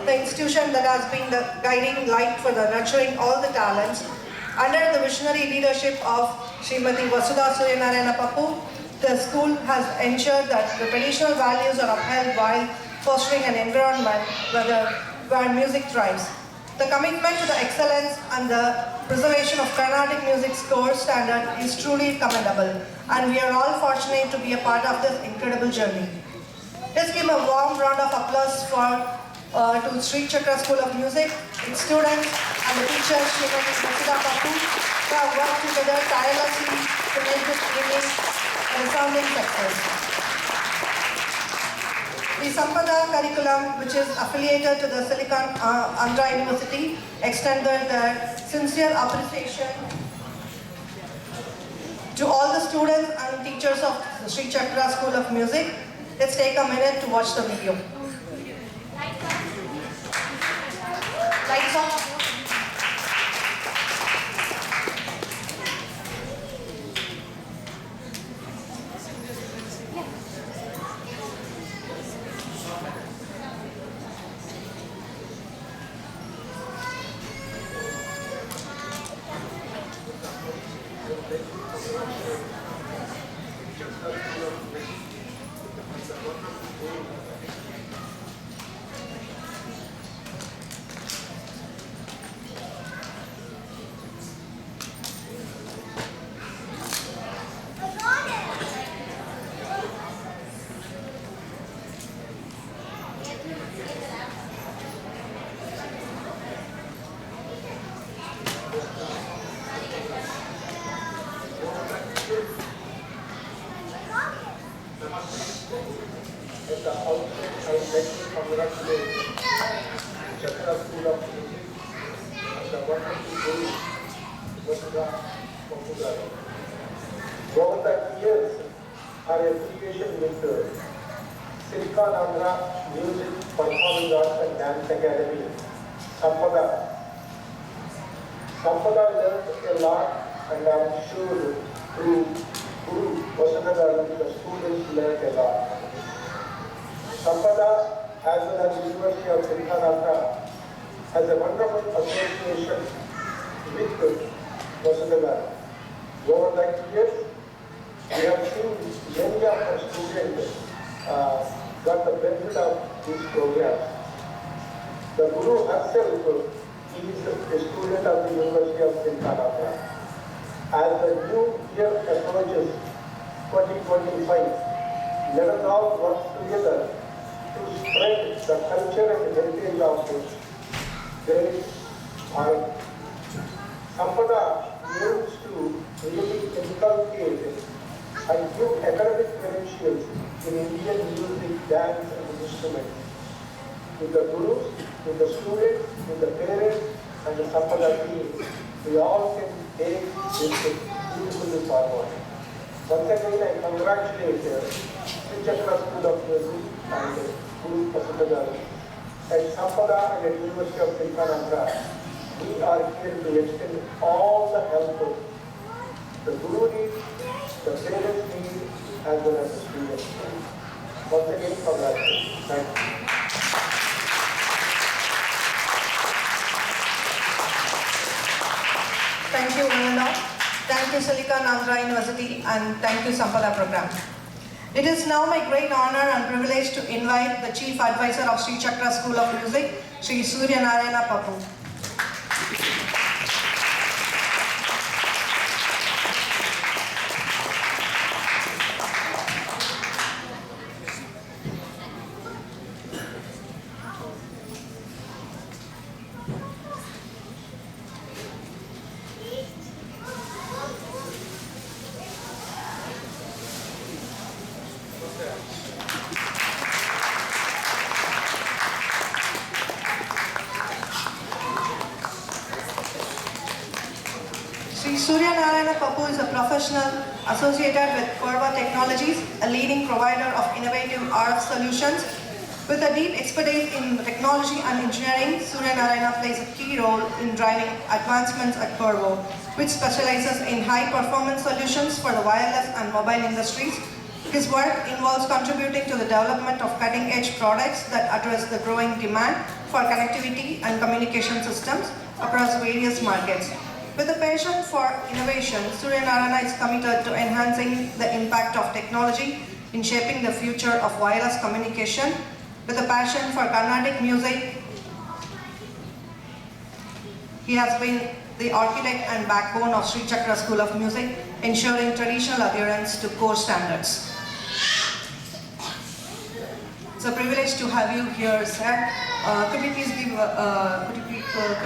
the institution that has been the guiding light for the nurturing all the talents. Under the visionary leadership of Srimati Vasudha Suryanarayana Pappu, the school has ensured that the traditional values are upheld while fostering an environment where music thrives. The commitment to the excellence and the preservation of Carnatic music score standard is truly commendable, and we are all fortunate to be a part of this incredible journey. Let's give a warm round of applause to Sri Chakra School of Music, its students and the teachers, Srimati Vasudha Pappu, who have worked together tirelessly to make this evening a resounding success. The Sampada curriculum, which is affiliated to the Silicon Andhra University, extended their sincere appreciation to all the students and teachers of the Sri Chakra School of Music. Let's take a minute to watch the video. Lights off. At the outset, I would like to congratulate Chakra School of Music and the wonderful guru, Vasudha Pappu garu. Over the years, our affiliation with the Silicon Andhra Music, Performing Arts and Dance Academy, Sampada learned a lot, and I am sure through Guru Vasudha garu, the students learned a lot. Sampada, as well as University of Silicon Andhra, has a wonderful association with Vasudha garu. Over the years, we have seen many of our students got the benefit of these programs. The Guru herself is a student of the University of Silicon Andhra. As the new year approaches 2025, let us all work together to spread the culture and heritage of this great art. Sampada aims to really inculcate and give academic credentials in Indian music, dance and instruments. With the gurus, with the students, with the parents and the Sampada team, we all can take this beautifully forward. Once again, I congratulate Sri Chakra School of Music and Guru Vasudha garu. At Sampada and at University of Silicon Andhra, we are here to extend all the help the Guru needs, the parents need, as well as the students need. Once again, congratulations. Thank you. Thank you, Ananda. Thank you, Silicon Andhra University, and thank you, Sampada Program. It is now my great honor and privilege to invite the Chief Advisor of Sri Chakra School of Music, Sri Suryanarayana Pappu. Sri Suryanarayana Pappu is a professional associated with Korva Technologies, a leading provider of innovative RF solutions. With a deep expertise in technology and engineering, Suryanarayana plays a key role in driving advancements at Korvo, which specializes in high-performance solutions for the wireless and mobile industries. His work involves contributing to the development of cutting-edge products that address the growing demand for connectivity and communication systems across various markets. With a passion for innovation, Surya Narayana is committed to enhancing the impact of technology in shaping the future of wireless communication. With a passion for Carnatic music, he has been the architect and backbone of Sri Chakra School of Music, ensuring traditional adherence to core standards. It's a privilege to have you here, sir. Could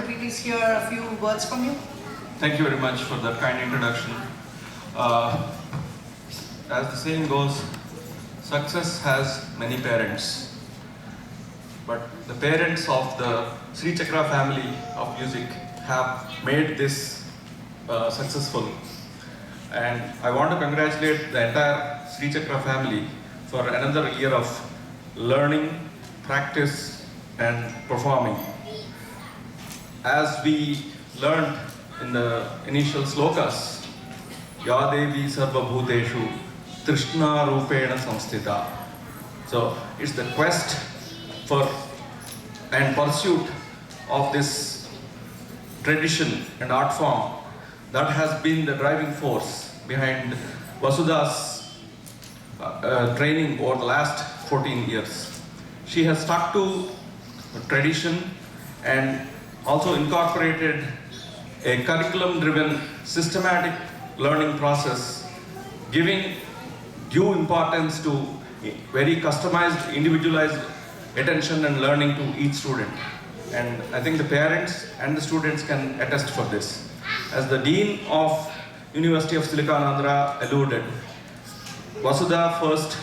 we please hear a few words from you? Thank you very much for that kind introduction. As the saying goes, success has many parents, but the parents of the Sri Chakra family of music have made this successful. And I want to congratulate the entire Sri Chakra family for another year of learning, practice, and performing. As we learned in the initial slokas, Ya Devi Sarva Bhuteshu Trishna Rupena Samstita. So it's the quest for and pursuit of this tradition and art form that has been the driving force behind Vasudha's training over the last 14 years. She has stuck to tradition and also incorporated a curriculum-driven, systematic learning process, giving due importance to very customized, individualized attention and learning to each student. And I think the parents and the students can attest for this. As the Dean of University of Silicanandra alluded, Vasudha first,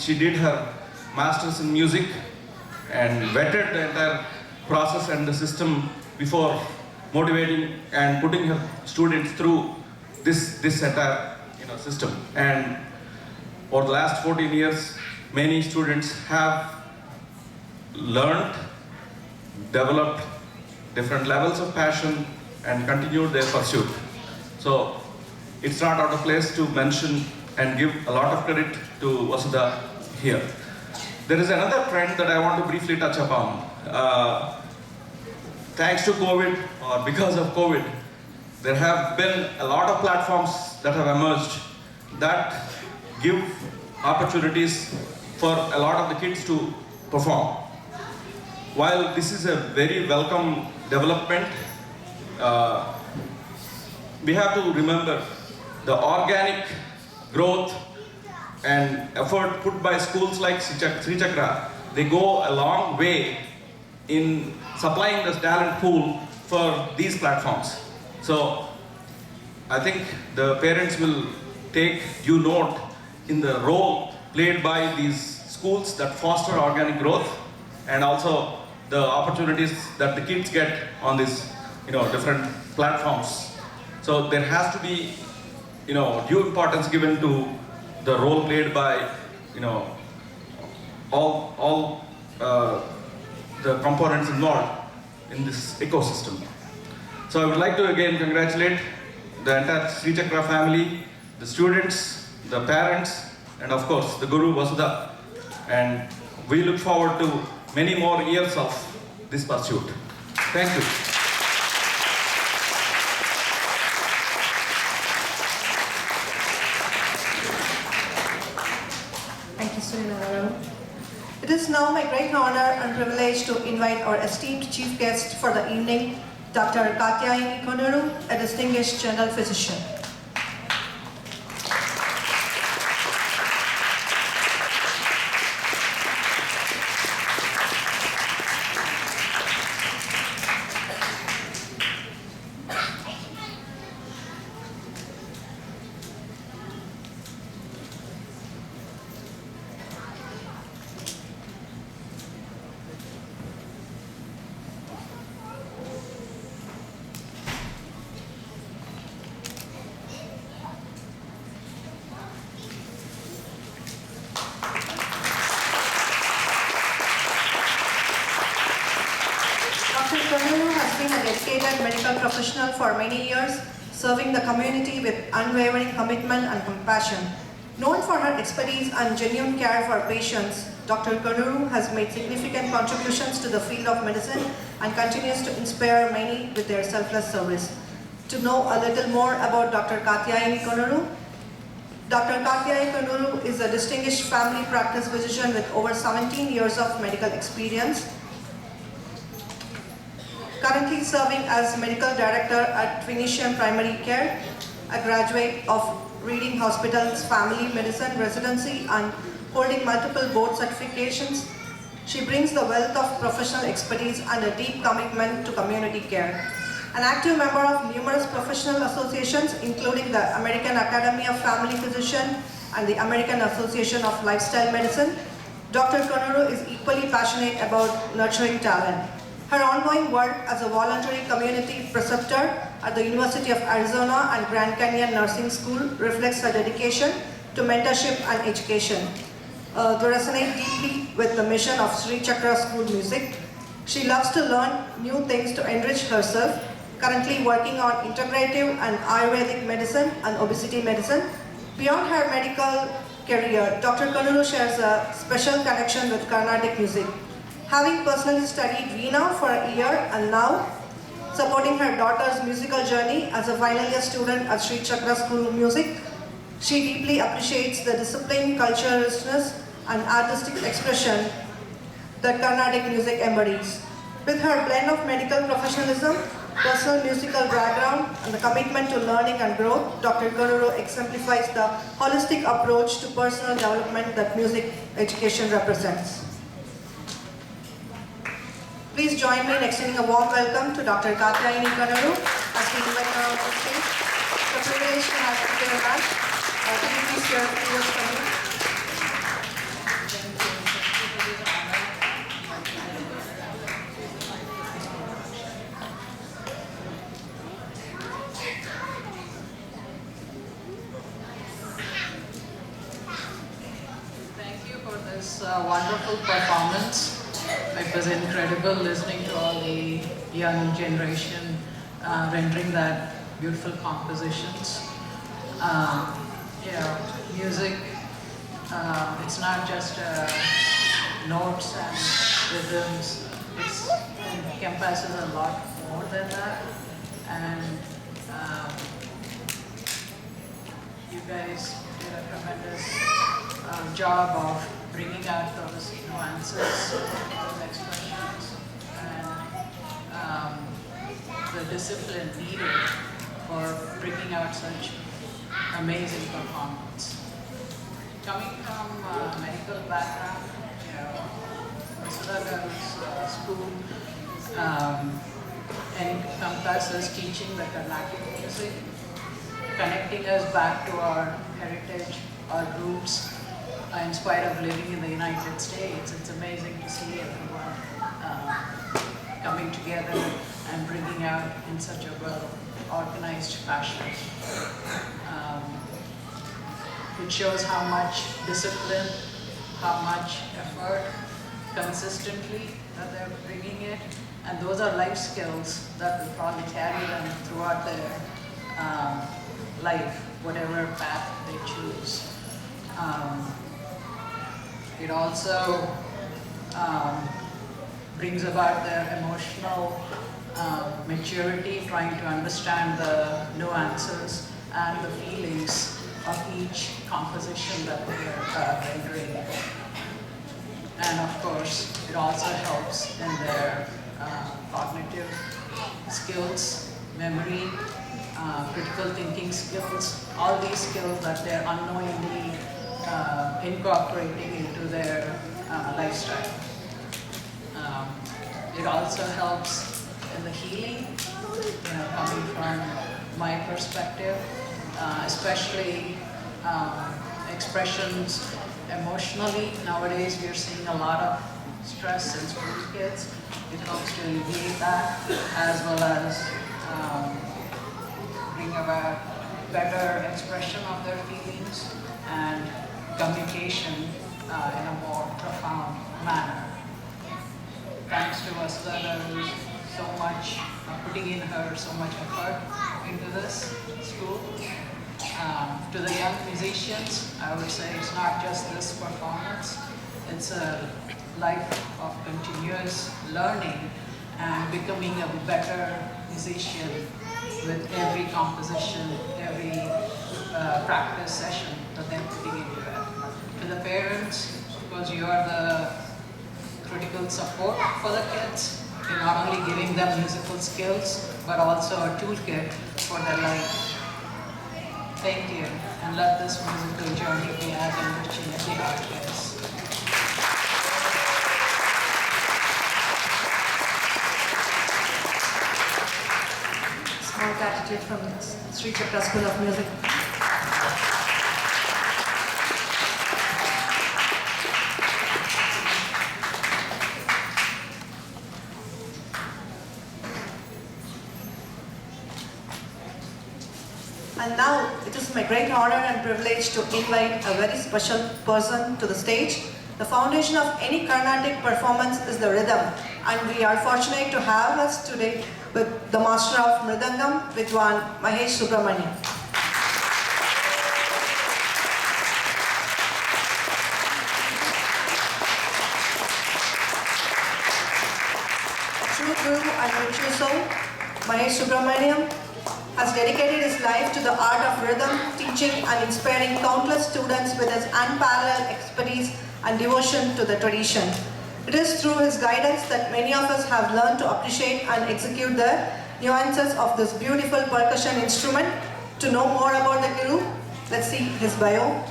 she did her masters in music and vetted the entire process and the system before motivating and putting her students through this entire system. And over the last 14 years, many students have learned, developed different levels of passion and continued their pursuit. So it's not out of place to mention and give a lot of credit to Vasudha here. There is another trend that I want to briefly touch upon. Thanks to COVID, or because of COVID, there have been a lot of platforms that have emerged that give opportunities for a lot of the kids to perform. While this is a very welcome development, we have to remember the organic growth and effort put by schools like Sri Chakra. They go a long way in supplying the talent pool for these platforms. So I think the parents will take due note in the role played by these schools that foster organic growth and also the opportunities that the kids get on these different platforms. So there has to be due importance given to the role played by all the components involved in this ecosystem. So I would like to again congratulate the entire Sri Chakra family, the students, the parents, and of course the Guru Vasudha. And we look forward to many more years of this pursuit. Thank you. Thank you, Surya Narayana. It is now my great honor and privilege to invite our esteemed chief guest for the evening, Dr. Katyayani Konuru, a distinguished general physician. Dr. Konuru has been a dedicated medical professional for many years, serving the community with unwavering commitment and compassion. Known for her expertise and genuine care for patients, Dr. Kanuru has made significant contributions to the field of medicine and continues to inspire many with their selfless service. To know a little more about Dr. Katyayani Kanuru, Dr. Katyayani Kanuru is a distinguished family practice physician with over 17 years of medical experience. Currently serving as medical director at Trinitium Primary Care, a graduate of Reading Hospital's Family Medicine Residency and holding multiple board certifications. She brings the wealth of professional expertise and a deep commitment to community care. An active member of numerous professional associations, including the American Academy of Family Physicians and the American Association of Lifestyle Medicine, Dr. Kanuru is equally passionate about nurturing talent. Her ongoing work as a voluntary community preceptor at the University of Arizona and Grand Canyon Nursing School reflects her dedication to mentorship and education. They resonate deeply with the mission of Sri Chakra School Music. She loves to learn new things to enrich herself, currently working on integrative and Ayurvedic medicine and obesity medicine. Beyond her medical career, Dr. Kanuru shares a special connection with Carnatic music. Having personally studied Veena for a year and now supporting her daughter's musical journey as a final year student at Sri Chakra School of Music, she deeply appreciates the discipline, cultural richness, and artistic expression that Carnatic music embodies. With her blend of medical professionalism, personal musical background, and the commitment to learning and growth, Dr. Kanuru exemplifies the holistic approach to personal development that music education represents. Please join me in extending a warm welcome to Dr. Katyayani Kanuru as we invite her on the stage. It's a privilege to have you here, ma'am. Can you please share a few words from you? Thank you for this wonderful performance. It was incredible listening to all the young generation rendering that beautiful compositions. Music, it's not just notes and rhythms, it encompasses a lot more than that. And you guys did a tremendous job of bringing out those nuances, those expressions, and the discipline needed for bringing out such amazing performance. Coming from a medical background, Vasudha school encompasses teaching the Carnatic music, connecting us back to our heritage, our roots. In spite of living in the United States, it's amazing to see everyone coming together and bringing out in such a well-organized fashion. It shows how much discipline, how much effort, consistently that they're bringing it, and those are life skills that will probably carry them throughout their life, whatever path they choose. It also brings about their emotional maturity, trying to understand the nuances and the feelings of each composition that they are rendering. And of course, it also helps in their cognitive skills, memory, critical thinking skills, all these skills that they're unknowingly incorporating into their lifestyle. It also helps in the healing, coming from my perspective, especially expressions emotionally. Nowadays we are seeing a lot of stress in school kids. It helps to alleviate that, as well as bring about better expression of their feelings and communication in a more profound manner. Thanks to Vasudha who's so much putting in her so much effort into this school. To the young musicians, I would say it's not just this performance, it's a life of continuous learning and becoming a better musician with every composition, every practice session that they're putting into it. To the parents, because you are the critical support for the kids, you're not only giving them musical skills, but also a toolkit for their life. Thank you, and let this musical journey be as enriching as the art is. Small gratitude from Sri Chakra School of Music. And now it is my great honor and privilege to invite a very special person to the stage. The foundation of any Carnatic performance is the rhythm, and we are fortunate to have us today with the master of Mridangam, Vidwan Mahesh Subramaniam. True guru and virtuoso, Mahesh Subramaniam has dedicated his life to the art of rhythm, teaching and inspiring countless students with his unparalleled expertise and devotion to the tradition. It is through his guidance that many of us have learned to appreciate and execute the nuances of this beautiful percussion instrument. To know more about the guru, let's see his bio.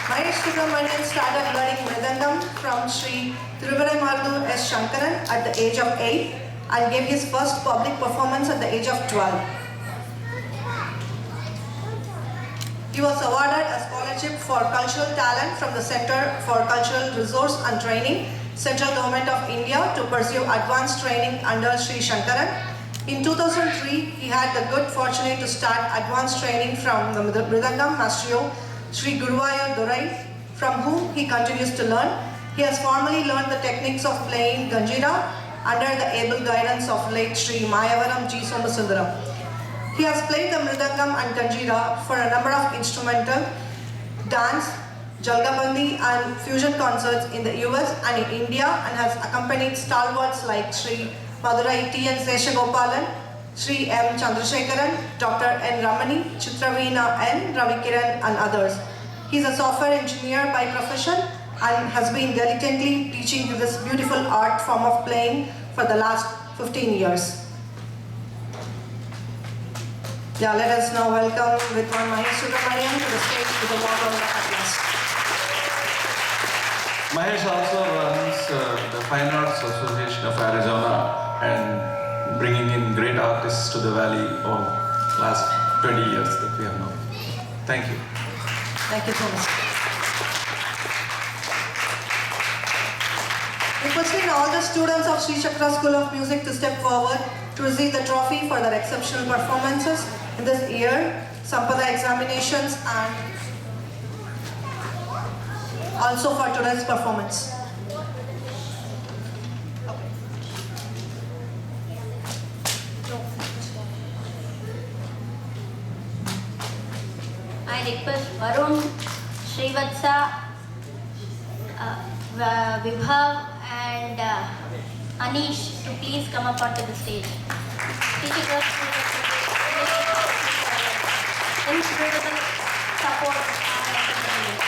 Mahesh Subramaniam started learning Mridangam from Sri Thiruvaraimardu S. Shankaran at the age of 8 and gave his first public performance at the age of 12. He was awarded a scholarship for cultural talent from the Center for Cultural Resource and Training, Central Government of India, to pursue advanced training under Sri Shankaran. In 2003, he had the good fortune to start advanced training from the Mridangam Maestro, Sri Guruvayur Durai, from whom he continues to learn. He has formally learned the techniques of playing Ganjira under the able guidance of late Sri Mayavaram G. Somasundaram. He has played the Mridangam and Ganjira for a number of instrumental, dance, Jalgabandi and fusion concerts in the US and in India, and has accompanied stalwarts like Sri Madurai T. N. Seshagopalan, Sri M. Chandrasekharan, Dr. N. Ramani, Chitraveena N. Ravikiran and others. He is a software engineer by profession and has been diligently teaching this beautiful art form of playing for the last 15 years. Yeah, let us now welcome Vidwan Mahesh Subramaniam to the stage with a warm round of applause. Mahesh also runs the Fine Arts Association of Arizona and bringing in great artists to the valley over last 20 years that we have known. Thank you. Thank you so much. Requesting all the students of Sri Chakra School of Music to step forward to receive the trophy for their exceptional performances in this year, Sampada examinations, and also for today's performance. I request Varun, Srivatsa, Vibhav and Anish to please come up onto the stage. Incredible support and entertainment.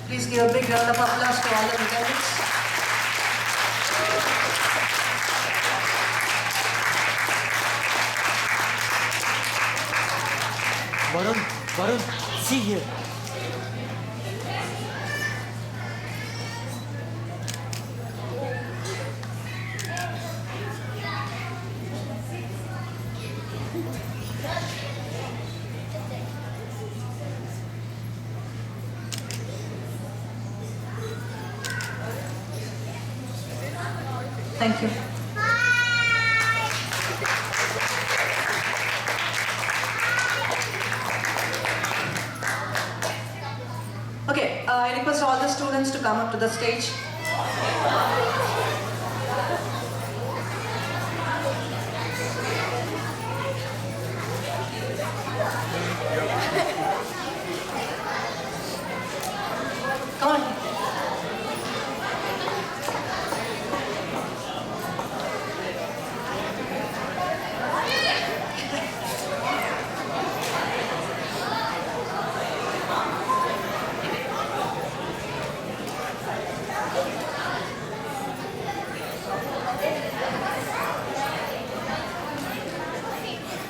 Please give a big round of applause to all the lieutenants. Varun, see here. Thank you. Okay, I request all the students to come up to the stage. Come on.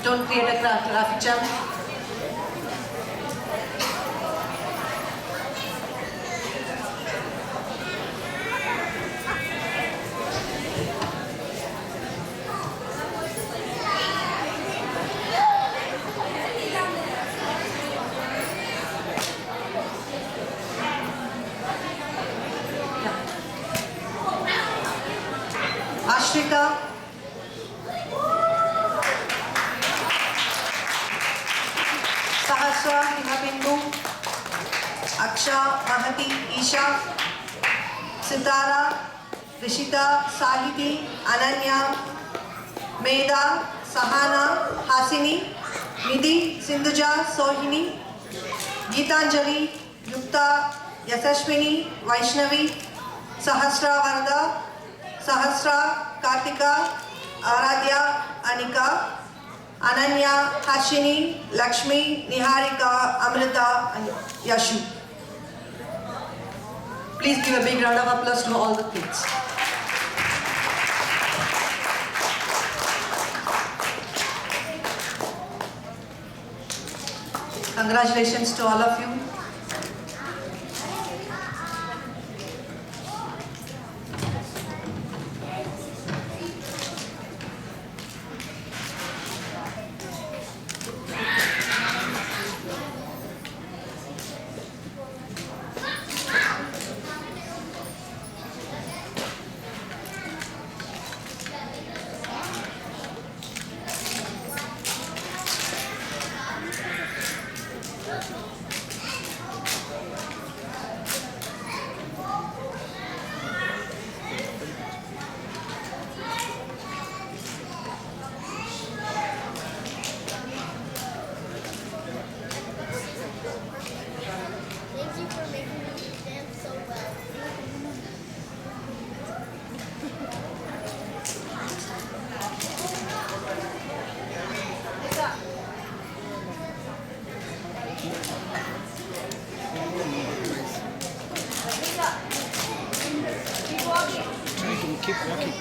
Don't create a traffic jam. Ashrika. Sahasra Himabindu, Aksha Mahati Isha, Sitara, Rishita Sahiti, Ananya, Meda, Sahana, Hasini, Nidhi, Sindhuja, Sohini, Geetanjali, Yukta, Yasashwini, Vaishnavi, Sahasra Varda, Sahasra, Kartika, Aradhya, Anika, Ananya, Hashini, Lakshmi, Niharika, Amrita and Yashu. Please give a big round of applause to all the kids. Congratulations to all of you. Thank you for making me dance so well. Keep walking.